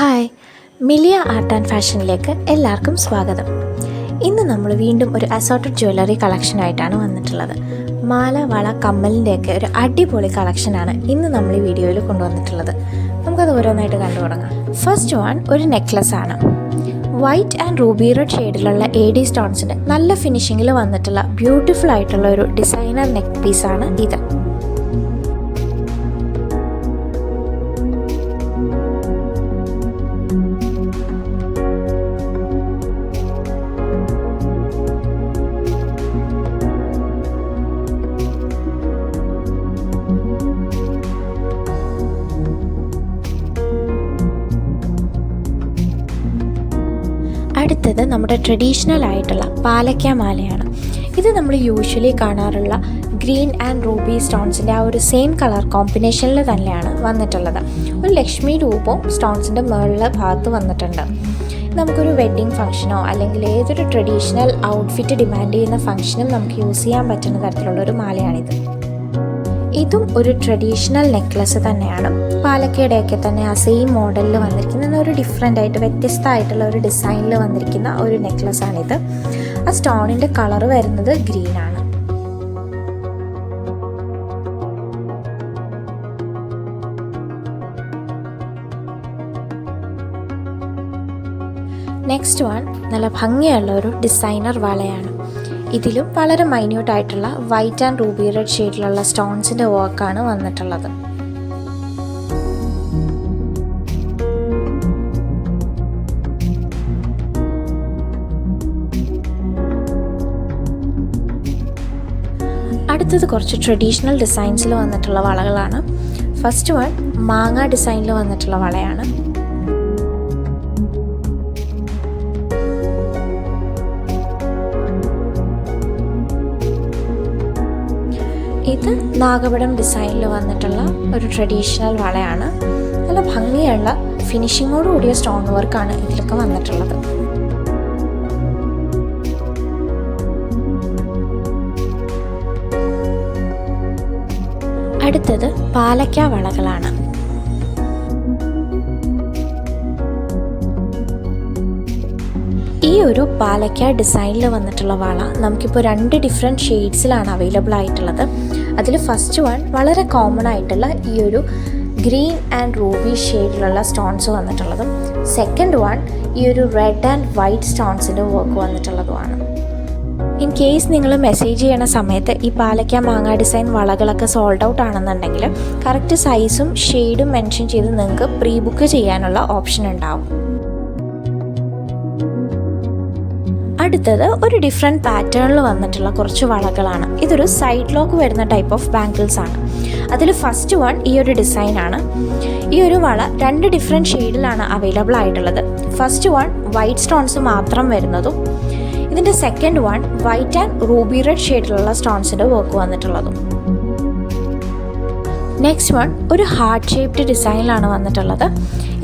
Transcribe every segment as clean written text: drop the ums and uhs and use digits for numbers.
Hi, Millia art and ഫാഷനിലേക്ക് എല്ലാവർക്കും സ്വാഗതം. ഇന്ന് നമ്മൾ വീണ്ടും ഒരു അസോർട്ടഡ് ജ്വല്ലറി കളക്ഷനായിട്ടാണ് വന്നിട്ടുള്ളത്. മാല, വള, കമ്മലിൻ്റെയൊക്കെ ഒരു അടിപൊളി കളക്ഷനാണ് ഇന്ന് നമ്മൾ ഈ വീഡിയോയിൽ കൊണ്ടുവന്നിട്ടുള്ളത്. നമുക്കത് ഓരോന്നായിട്ട് കണ്ടു തുടങ്ങാം. ഫസ്റ്റ് വൺ ഒരു നെക്ലസ് ആണ്. വൈറ്റ് ആൻഡ് റൂബി റെഡ് ഷെയ്ഡിലുള്ള AD സ്റ്റോൺസിൻ്റെ നല്ല ഫിനിഷിങ്ങിൽ വന്നിട്ടുള്ള ബ്യൂട്ടിഫുൾ ആയിട്ടുള്ള ഒരു ഡിസൈനർ നെക്ക് പീസാണ് ഇത്. അടുത്തത് നമ്മുടെ ട്രഡീഷണൽ ആയിട്ടുള്ള പാലക്ക മാലയാണ്. ഇത് നമ്മൾ യൂഷ്വലി കാണാറുള്ള ഗ്രീൻ ആൻഡ് റൂബി സ്റ്റോൺസിൻ്റെ ആ ഒരു സെയിം കളർ കോമ്പിനേഷനിൽ തന്നെയാണ് വന്നിട്ടുള്ളത്. ഒരു ലക്ഷ്മി രൂപവും സ്റ്റോൺസിൻ്റെ മുകളിലെ ഭാഗത്ത് വന്നിട്ടുണ്ട്. നമുക്കൊരു വെഡ്ഡിങ് ഫംഗ്ഷനോ അല്ലെങ്കിൽ ഏതൊരു ട്രഡീഷണൽ ഔട്ട്ഫിറ്റ് ഡിമാൻഡ് ചെയ്യുന്ന ഫംഗ്ഷനും നമുക്ക് യൂസ് ചെയ്യാൻ പറ്റുന്ന തരത്തിലുള്ളൊരു മാലയാണിത്. ഇതും ഒരു ട്രഡീഷണൽ നെക്ലസ് തന്നെയാണ്. പാലക്കയുടെയൊക്കെ തന്നെ ആ സെയിം മോഡലിൽ വന്നിരിക്കുന്ന ഒരു ഡിഫറെൻ്റ് ആയിട്ട് വ്യത്യസ്തമായിട്ടുള്ള ഒരു ഡിസൈനിൽ വന്നിരിക്കുന്ന ഒരു നെക്ലസ് ആണിത്. ആ സ്റ്റോണിൻ്റെ കളർ വരുന്നത് ഗ്രീൻ ആണ്. നെക്സ്റ്റ് വൺ നല്ല ഭംഗിയുള്ള ഒരു ഡിസൈനർ വളയാണ്. ഇതിലും വളരെ മൈന്യൂട്ടായിട്ടുള്ള വൈറ്റ് ആൻഡ് റൂബി റെഡ് ഷെയ്ഡിലുള്ള സ്റ്റോൺസിൻ്റെ വർക്കാണ് വന്നിട്ടുള്ളത്. അടുത്തത് കുറച്ച് ട്രഡീഷണൽ ഡിസൈൻസിൽ വന്നിട്ടുള്ള വളകളാണ്. ഫസ്റ്റ് വൺ മാങ്ങ ഡിസൈനിൽ വന്നിട്ടുള്ള വളയാണ്. ഇത് നാഗപടം ഡിസൈനിൽ വന്നിട്ടുള്ള ഒരു ട്രഡീഷണൽ വളയാണ്. നല്ല ഭംഗിയുള്ള ഫിനിഷിങ്ങോട് കൂടിയ സ്റ്റോൺ വർക്കാണ് ഇതിലൊക്കെ വന്നിട്ടുള്ളത്. അടുത്തത് പാലക്ക വളകളാണ്. ഈ ഒരു പാലക്ക ഡിസൈനിൽ വന്നിട്ടുള്ള വള നമുക്കിപ്പോൾ 2 ഡിഫറെൻറ്റ് ഷെയ്ഡ്സിലാണ് അവൈലബിൾ ആയിട്ടുള്ളത്. അതിൽ ഫസ്റ്റ് വൺ വളരെ കോമൺ ആയിട്ടുള്ള ഈ ഒരു ഗ്രീൻ ആൻഡ് റൂബി ഷെയ്ഡിലുള്ള സ്റ്റോൺസ് വന്നിട്ടുള്ളതും സെക്കൻഡ് വൺ ഈ ഒരു റെഡ് ആൻഡ് വൈറ്റ് സ്റ്റോൺസിൻ്റെ വർക്ക് വന്നിട്ടുള്ളതുമാണ്. ഇൻ കേസ് നിങ്ങൾ മെസ്സേജ് ചെയ്യണ സമയത്ത് ഈ പാലക്ക മാങ്ങ ഡിസൈൻ വളകളൊക്കെ സോൾഡ് ഔട്ട് ആണെന്നുണ്ടെങ്കിൽ കറക്റ്റ് സൈസും ഷെയ്ഡും മെൻഷൻ ചെയ്ത് നിങ്ങൾക്ക് പ്രീ ബുക്ക് ചെയ്യാനുള്ള ഓപ്ഷൻ ഉണ്ടാവും. അടുത്തത് ഒരു ഡിഫറെൻറ്റ് പാറ്റേണിൽ വന്നിട്ടുള്ള കുറച്ച് വളകളാണ്. ഇതൊരു സൈഡ് ലോക്ക് വരുന്ന ടൈപ്പ് ഓഫ് ബാംഗിൾസ് ആണ്. അതിൽ ഫസ്റ്റ് വൺ ഈ ഒരു ഡിസൈനാണ്. ഈ ഒരു വള 2 ഡിഫറെൻറ്റ് ഷെയ്ഡിലാണ് അവൈലബിൾ ആയിട്ടുള്ളത്. ഫസ്റ്റ് വൺ വൈറ്റ് സ്റ്റോൺസ് മാത്രം വരുന്നതും ഇതിൻ്റെ second one white and ruby red ഷെയ്ഡിലുള്ള സ്റ്റോൺസിൻ്റെ വർക്ക് വന്നിട്ടുള്ളതും. നെക്സ്റ്റ് വൺ ഒരു ഹാർട്ട് ഷേപ്ഡ് ഡിസൈനിലാണ് വന്നിട്ടുള്ളത്.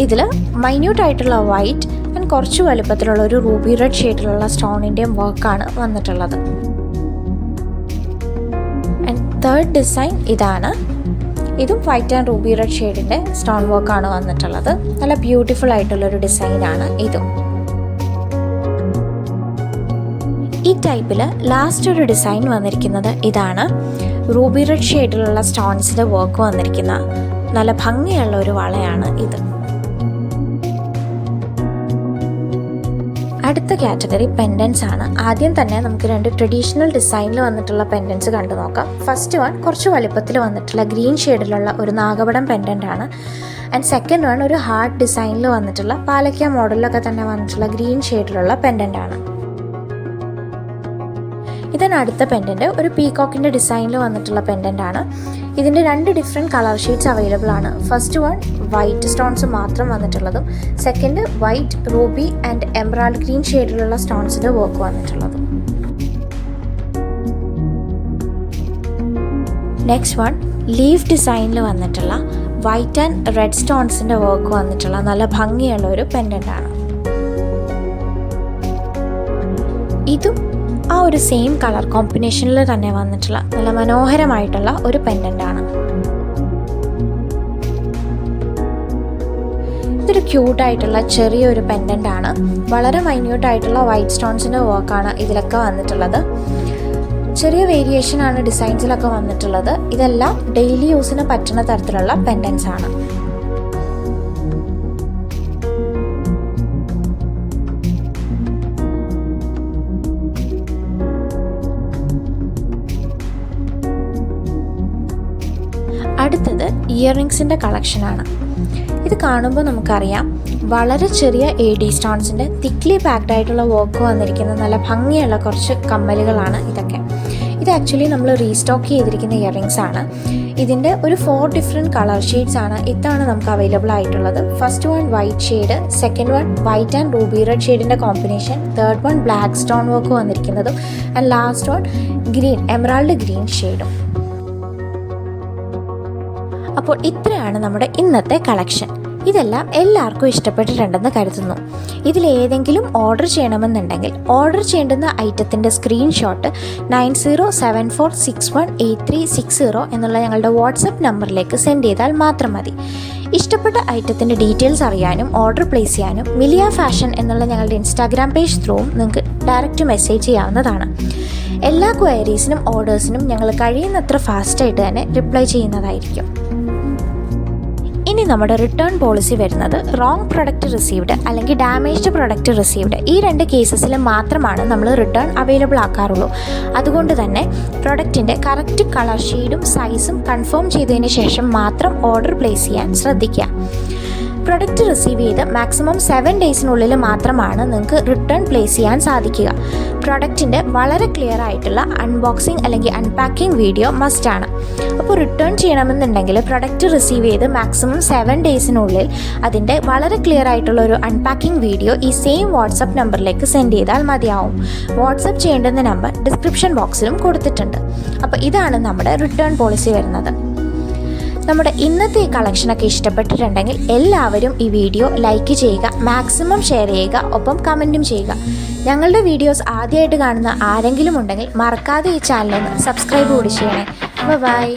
ഇതിൽ മൈന്യൂട്ടായിട്ടുള്ള വൈറ്റ് ആൻഡ് കുറച്ച് വലുപ്പത്തിലുള്ള ഒരു റൂബി റെഡ് ഷെയ്ഡിലുള്ള സ്റ്റോണിൻ്റെയും വർക്കാണ് വന്നിട്ടുള്ളത്. ആൻഡ് തേർഡ് ഡിസൈൻ ഇതാണ്. ഇതും വൈറ്റ് ആൻഡ് റൂബി റെഡ് ഷെയ്ഡിൻ്റെ സ്റ്റോൺ വർക്കാണ് വന്നിട്ടുള്ളത്. നല്ല ബ്യൂട്ടിഫുൾ ആയിട്ടുള്ളൊരു ഡിസൈനാണ് ഇതും. ഈ ടൈപ്പിൽ ലാസ്റ്റ് ഒരു ഡിസൈൻ വന്നിരിക്കുന്നത് ഇതാണ്. റൂബി റെഡ് ഷെയ്ഡിലുള്ള സ്റ്റോൺസിൻ്റെ വർക്ക് വന്നിരിക്കുന്ന നല്ല ഭംഗിയുള്ള ഒരു വളയാണ് ഇത്. അടുത്ത കാറ്റഗറി പെൻഡൻസ് ആണ്. ആദ്യം തന്നെ നമുക്ക് 2 ട്രഡീഷണൽ ഡിസൈനിൽ വന്നിട്ടുള്ള പെൻഡൻസ് കണ്ടു നോക്കാം. ഫസ്റ്റ് വൺ കുറച്ച് വലുപ്പത്തിൽ വന്നിട്ടുള്ള ഗ്രീൻ ഷെയ്ഡിലുള്ള ഒരു നാഗപടം പെൻഡൻ്റ് ആണ്. ആൻഡ് സെക്കൻഡ് വൺ ഒരു ഹാർട്ട് ഡിസൈനിൽ വന്നിട്ടുള്ള പാലക്ക മോഡലിലൊക്കെ തന്നെ വന്നിട്ടുള്ള ഗ്രീൻ ഷെയ്ഡിലുള്ള പെൻഡൻ്റ് ആണ്. ഇതിന് അടുത്ത പെൻഡൻറ്റ് ഒരു പീകോക്കിൻ്റെ ഡിസൈനിൽ വന്നിട്ടുള്ള പെൻഡൻ്റ് ആണ്. ഇതിൻ്റെ 2 ഡിഫറെൻറ്റ് കളർ ഷെയ്ഡ്സ് അവൈലബിൾ ആണ്. ഫസ്റ്റ് വൺ വൈറ്റ് സ്റ്റോൺസ് മാത്രം വന്നിട്ടുള്ളതും second white ruby and emerald green ഷെയ്ഡിലുള്ള സ്റ്റോൺസിൻ്റെ വർക്ക് വന്നിട്ടുള്ളതും. നെക്സ്റ്റ് വൺ ലീഫ് ഡിസൈനിൽ വന്നിട്ടുള്ള വൈറ്റ് ആൻഡ് റെഡ് സ്റ്റോൺസിൻ്റെ വർക്ക് വന്നിട്ടുള്ള നല്ല ഭംഗിയുള്ള ഒരു പെൻഡൻ്റ് ആണ്. ഇതും ആ ഒരു സെയിം കളർ കോമ്പിനേഷനിൽ തന്നെ വന്നിട്ടുള്ള നല്ല മനോഹരമായിട്ടുള്ള ഒരു പെൻഡൻ്റ് ആണ്. ഇതൊരു ക്യൂട്ടായിട്ടുള്ള ചെറിയൊരു പെൻഡൻ്റാണ്. വളരെ മൈന്യൂട്ടായിട്ടുള്ള വൈറ്റ് സ്റ്റോൺസിൻ്റെ വർക്കാണ് ഇതിലൊക്കെ വന്നിട്ടുള്ളത്. ചെറിയ വേരിയേഷനാണ് ഡിസൈൻസിലൊക്കെ വന്നിട്ടുള്ളത്. ഇതെല്ലാം ഡെയിലി യൂസിന് പറ്റുന്ന തരത്തിലുള്ള പെൻഡൻസ് ആണ്. അടുത്തത് ഇയറിങ്സിൻ്റെ കളക്ഷനാണ്. ഇത് കാണുമ്പോൾ നമുക്കറിയാം വളരെ ചെറിയ AD സ്റ്റോൺസിൻ്റെ തിക്ലി പാക്ഡ് ആയിട്ടുള്ള വർക്ക് വന്നിരിക്കുന്ന നല്ല ഭംഗിയുള്ള കുറച്ച് കമ്മലുകളാണ് ഇതൊക്കെ. ഇത് ആക്ച്വലി നമ്മൾ റീസ്റ്റോക്ക് ചെയ്തിരിക്കുന്ന ഇയറിങ്സ് ആണ്. ഇതിൻ്റെ ഒരു 4 ഡിഫറെൻറ്റ് കളർ ഷെയ്ഡ്സ് ആണ് ഇതാണ് നമുക്ക് അവൈലബിൾ ആയിട്ടുള്ളത്. First one white shade, second one white and ruby red ഷെയ്ഡിൻ്റെ combination, third one black stone work വന്നിരിക്കുന്നതും, and last one green emerald green ഷെയ്ഡും. അപ്പോൾ ഇത്രയാണ് നമ്മുടെ ഇന്നത്തെ കളക്ഷൻ. ഇതെല്ലാം എല്ലാവർക്കും ഇഷ്ടപ്പെട്ടിട്ടുണ്ടെന്ന് കരുതുന്നു. ഇതിലേതെങ്കിലും ഓർഡർ ചെയ്യണമെന്നുണ്ടെങ്കിൽ ഓർഡർ ചെയ്യേണ്ടുന്ന ഐറ്റത്തിൻ്റെ സ്ക്രീൻഷോട്ട് 9074618360 എന്നുള്ള ഞങ്ങളുടെ വാട്സപ്പ് നമ്പറിലേക്ക് സെൻഡ് ചെയ്താൽ മാത്രം മതി. ഇഷ്ടപ്പെട്ട ഐറ്റത്തിൻ്റെ ഡീറ്റെയിൽസ് അറിയാനും ഓർഡർ പ്ലേസ് ചെയ്യാനും മിലിയ ഫാഷൻ എന്നുള്ള ഞങ്ങളുടെ ഇൻസ്റ്റാഗ്രാം പേജ് ത്രൂവും നിങ്ങൾക്ക് ഡയറക്റ്റ് മെസ്സേജ് ചെയ്യാവുന്നതാണ്. എല്ലാ ക്വയറീസിനും ഓർഡേഴ്സിനും ഞങ്ങൾ കഴിയുന്നത്ര ഫാസ്റ്റായിട്ട് തന്നെ റിപ്ലൈ ചെയ്യുന്നതായിരിക്കും. ഇനി നമ്മുടെ റിട്ടേൺ പോളിസി വരുന്നത് റോങ് പ്രൊഡക്റ്റ് റിസീവ്ഡ് അല്ലെങ്കിൽ ഡാമേജ്ഡ് പ്രൊഡക്റ്റ് റിസീവ്ഡ് ഈ 2 കേസസിൽ മാത്രമാണ് നമ്മൾ റിട്ടേൺ അവൈലബിൾ ആക്കാറുള്ളൂ. അതുകൊണ്ട് തന്നെ പ്രൊഡക്റ്റിൻ്റെ കറക്റ്റ് കളർ ഷെയ്ഡും സൈസും കൺഫേം ചെയ്തതിന് ശേഷം മാത്രം ഓർഡർ പ്ലേസ് ചെയ്യാൻ ശ്രദ്ധിക്കുക. പ്രൊഡക്റ്റ് റിസീവ് ചെയ്ത് മാക്സിമം 7 ഡേയ്സിനുള്ളിൽ മാത്രമാണ് നിങ്ങൾക്ക് റിട്ടേൺ പ്ലേസ് ചെയ്യാൻ സാധിക്കുക. പ്രൊഡക്റ്റിൻ്റെ വളരെ ക്ലിയർ ആയിട്ടുള്ള അൺബോക്സിങ് അല്ലെങ്കിൽ അൺപാക്കിംഗ് വീഡിയോ മസ്റ്റാണ്. അപ്പോൾ റിട്ടേൺ ചെയ്യണമെന്നുണ്ടെങ്കിൽ പ്രൊഡക്റ്റ് റിസീവ് ചെയ്ത് മാക്സിമം 7 ഡേയ്സിനുള്ളിൽ അതിൻ്റെ വളരെ ക്ലിയർ ആയിട്ടുള്ള ഒരു അൺപാക്കിംഗ് വീഡിയോ ഈ സെയിം വാട്സപ്പ് നമ്പറിലേക്ക് സെൻഡ് ചെയ്താൽ മതിയാവും. വാട്സപ്പ് ചെയ്യേണ്ടുന്ന നമ്പർ ഡിസ്ക്രിപ്ഷൻ ബോക്സിലും കൊടുത്തിട്ടുണ്ട്. അപ്പോൾ ഇതാണ് നമ്മുടെ റിട്ടേൺ പോളിസി വരുന്നത്. നമ്മുടെ ഇന്നത്തെ ഈ കളക്ഷനൊക്കെ ഇഷ്ടപ്പെട്ടിട്ടുണ്ടെങ്കിൽ എല്ലാവരും ഈ വീഡിയോ ലൈക്ക് ചെയ്യുക, മാക്സിമം ഷെയർ ചെയ്യുക, ഒപ്പം കമൻറ്റും ചെയ്യുക. ഞങ്ങളുടെ വീഡിയോസ് ആദ്യമായിട്ട് കാണുന്ന ആരെങ്കിലും ഉണ്ടെങ്കിൽ മറക്കാതെ ഈ ചാനലൊന്ന് സബ്സ്ക്രൈബ് കൂടി ചെയ്യണേ. ബൈ.